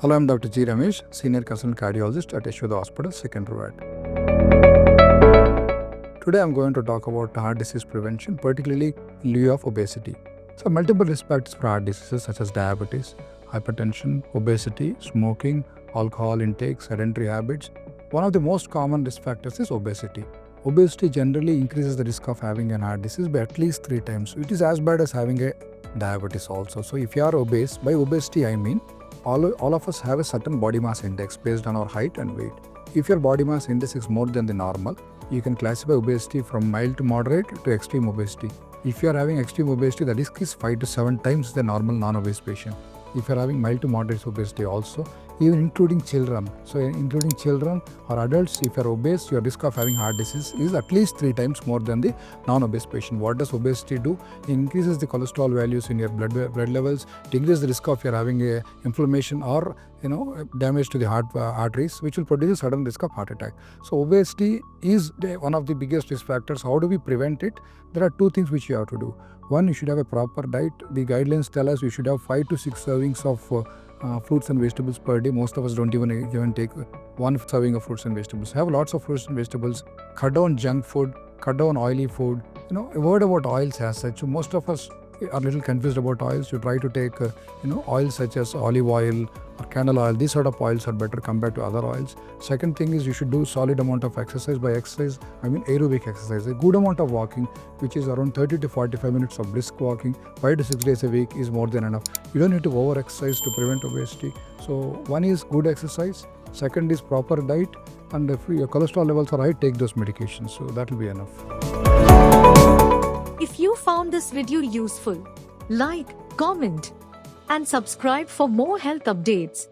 Hello, I'm Dr. G. Ramesh, Senior Consultant Cardiologist at Yashoda Hospitals, Hyderabad. Today I'm going to talk about heart disease prevention, particularly in lieu of obesity. So, multiple risk factors for heart diseases such as diabetes, hypertension, obesity, smoking, alcohol intake, sedentary habits. One of the most common risk factors is obesity. Obesity generally increases the risk of having a heart disease by at least 3 times. It is as bad as having a diabetes also. So, if you are obese, by obesity I mean all of us have a certain body mass index based on our height and weight. If your body mass index is more than the normal, you can classify obesity from mild to moderate to extreme obesity. If you are having extreme obesity, the risk is 5 to 7 times the normal non-obese patient. If you are having mild to moderate obesity also, even including children. So including children or adults, if you are obese, your risk of having heart disease is at least 3 times more than the non-obese patient. What does obesity do? It increases the cholesterol values in your blood levels. It increases the risk of your having a inflammation or damage to the heart arteries, which will produce a sudden risk of heart attack. So obesity is one of the biggest risk factors. How do we prevent it? There are 2 things which you have to do. One, you should have a proper diet. The guidelines tell us you should have 5 to 6 servings of fruits and vegetables per day. Most of us don't even take 1 serving of fruits and vegetables. Have lots of fruits and vegetables. Cut down junk food. Cut down oily food. A word about oils as such. So most of us are a little confused about oils. You try to take oils such as olive oil or candle oil. These sort of oils are better compared to other oils. Second thing is you should do solid amount of exercise. By exercise, I mean aerobic exercise. A good amount of walking, which is around 30 to 45 minutes of brisk walking, 5 to 6 days a week is more than enough. You don't need to over exercise to prevent obesity. So one is good exercise. Second is proper diet. And if your cholesterol levels are high, take those medications. So that will be enough. If you found this video useful, like, comment, and subscribe for more health updates.